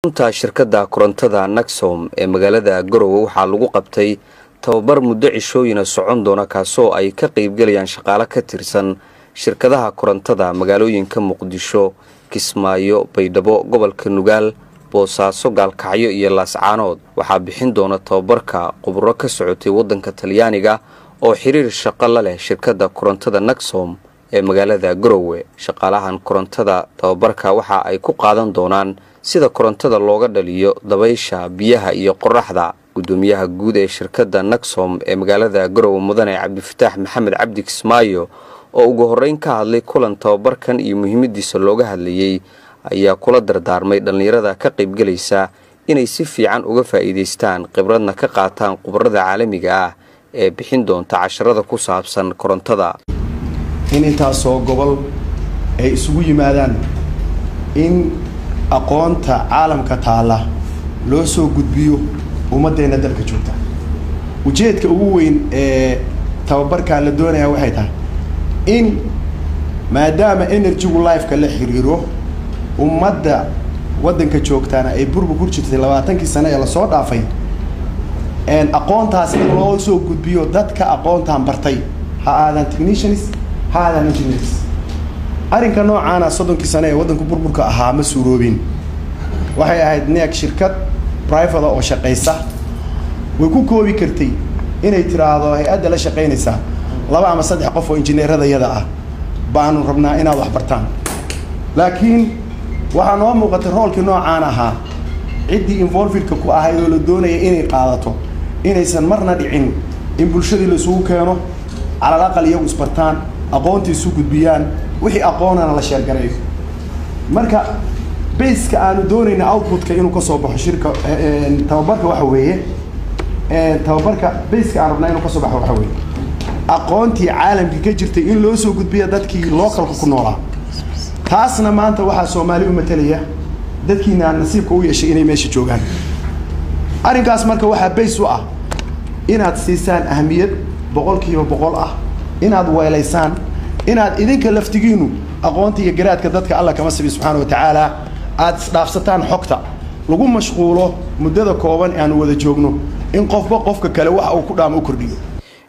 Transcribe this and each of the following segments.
runta shirkadda korontada Naxom ee magaalada Garowe waxaa lagu qabtay tababar muddo cishooyin socon doona kaasoo ay ka qayb galayaan shaqaale ka tirsan shirkadaha korontada magaalooyinka Muqdisho, Kismaayo, Baydhabo, gobolka Nugaal, Boosaaso, Gaalkacyo iyo Laascaanood. Waxaa bixin doona tababarka khubaro ka socotay wadanka Talyaaniga oo xiriir shaqo la leh shirkadda korontada Naxom ee magaalada Garowe. Shaqaalahan korontada tababarka waxa ay ku qaadan doonaan sida korontada looga dhaliyo dabaysha, biyaha iyo qoraxda. Gudoomiyaha guud ee shirkadda Naxom ee magaalada Garowe Mudane Cabdifataax Maxamed Cabdi Kismaayo oo ugu horeyn ka hadlay kulan tababarkan iyo muhiimadiisa looga hadlayay ayaa kula dardaarmay dhalinyarada ka qayb galaysa inay si fiican uga faa'iideystaan khibradna ka qaataan khubarada caalamiga ah ee bixin doonta casharada ku saabsan korontada. in intaasoo gobol ay isugu yimaadaan in aqoonta caalamka taala loo soo gudbiyo ummadeena dalka joogta. ujeedka ugu weyn ee tababarka la doonaya waxay tahay in maadaama energy life-ka la xiriiro ummadda wadanka joogtaana ay burbu ku jirtay 20 sano ee la soo dhaafay aqoontaas in loo soo gudbiyo dadka aqoontaan bartay ha aadan technicians ha aadan engineers. arrinka noocaana 30 sano ee wadanku burburka ahaa ma suuroobin. waxay ahayd neeg shirkad private oo shaqeysa way ku koobi kartay inay tiraahdo hay'adda la shaqeynaysa 2 ama 3 qof oo injineerada yada ah baanu rabnaa inaad wax bartaan. laakiin waxaa noo muuqatay roolkii noocaan ahaa ciddii involvedka ku ahayd oo la doonaya inay qaadato inaysan marna dhicin in bulshadii la isugu keeno على الأقل يوم سبرتان أقونتي سوق البيان وحي أقونا على شركة مركا بيس كأنو دوني إن أوتبوت كأنو كصوب شركة توبرك وحويه توبرك بيس كأنو إنه كصوب وحويه أقونتي عالم كجرتي إن لو سوق البيان دتكي لوكال كنورا تاسنا ما أنت واحد سومالي ومثلية دتكي نصيب قوي شيء إني ماشي جوجان أرنكاس مركا واحد بيس وقع إن هتسيسان أهمية boqolkiiba boqol ah inaad weelaysaan inaad idinka laftigiinu aqoonta iyo garaadka dadka Allah kama sabi subhanahu wa ta'ala aad dhaafsataan xogta lagu mashquulo muddada kooban ee aan wada joogno in qofka kale waxa uu ku dhaamo u kordhiyo.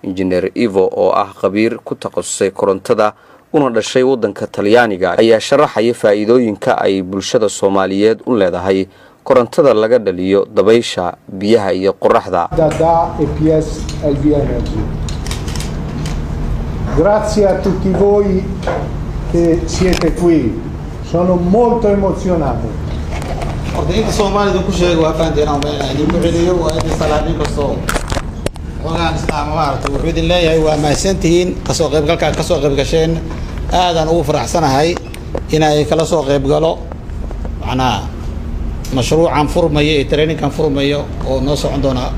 Engineer Ivo oo ah khabiir ku takhasusay korontada una dhashay wadanka Talyaaniga ayaa sharaxaya faa'iidooyinka ay bulshada Soomaaliyeed u leedahay korontada laga dhaliyo dabaysha, biyaha iyo qoraxda. Grazie a tutti voi che siete qui, sono molto emozionato. Ordinate Somali ku sheego waa faanteena in ku xiliyo waa in salaadin kasto ogaan islaamaarta wuxuu idin leeyahay waa mahadsantihiin kasoo qayb gasheen aadan ugu faraxsanahay inay kala soo qayb galo macnaa mashruucan furmayo ee training-kan furmayo oo noo socon doona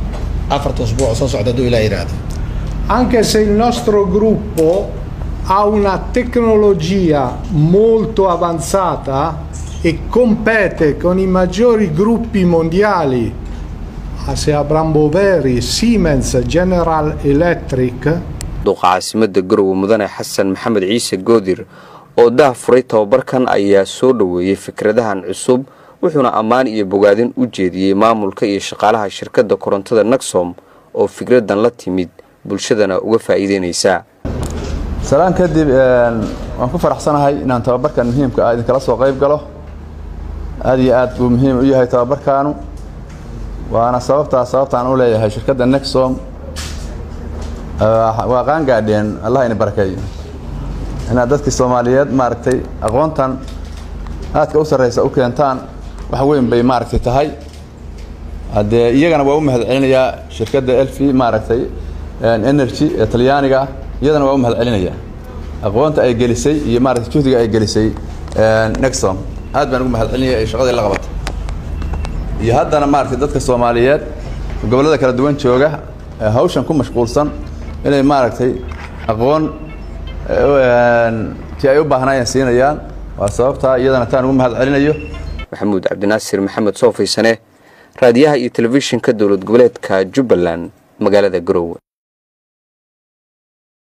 4 usbuuc soo socda duu Ilaahay raad. Anche se il nostro gruppo ha una tecnologia molto avanzata e compete con i maggiori gruppi mondiali, se Abraham Boveri, Siemens, General Electric. Duqaasimada Garowe Mudane Xasan Maxamed Ciise Goodir oo daahfuray tababarkan ayaa soo dhaweeyay fikradahan cusub wuxuuna ammaan iyo bogaadin u jeediyay maamulka iyo shaqaalaha shirkadda korontada Naxom oo fikradan la timid bulshadana uga faa'iideynaysa. salaan kadib waan ku faraxsanahay inaan tababarkan muhiimka ah idin kala soo qayb galo. aad iyo aad buu muhiim u yahay tababarkaanu waana sababtaan u leeyahay shirkadda Naxom waa qaan gaadheen Allah ina barakeeyo inaad dadka Soomaaliyeed maaragtay aqoontan aadka u sareysa u keentaan wax weyn bay maaragtay tahay. hadee iyagana waa u mahadcelinayaa shirkadda Elfi maaragtay energy ee Talyaaniga iyadana waa u mahadcelinayaa aqoonta ay gelisay iyo maaragtay juhdiga ay gelisay Naxom aad baan ugu mahadcelinayaa ay shaqada la qabatay. iyo haddana maaragtay dadka Soomaaliyeed gobolada kala duwan jooga hawshan ku mashquulsan inay maaragtay aqoon tii ay u baahnayeen siinayaan waa sababta iyadana taan ugu mahadcelinayo. Maxamuud Cabdinaasir Maxamed Soofiisane raadiyaha iyo telefishinka dawlad goboleedka Jubbaland magaalada Garowe.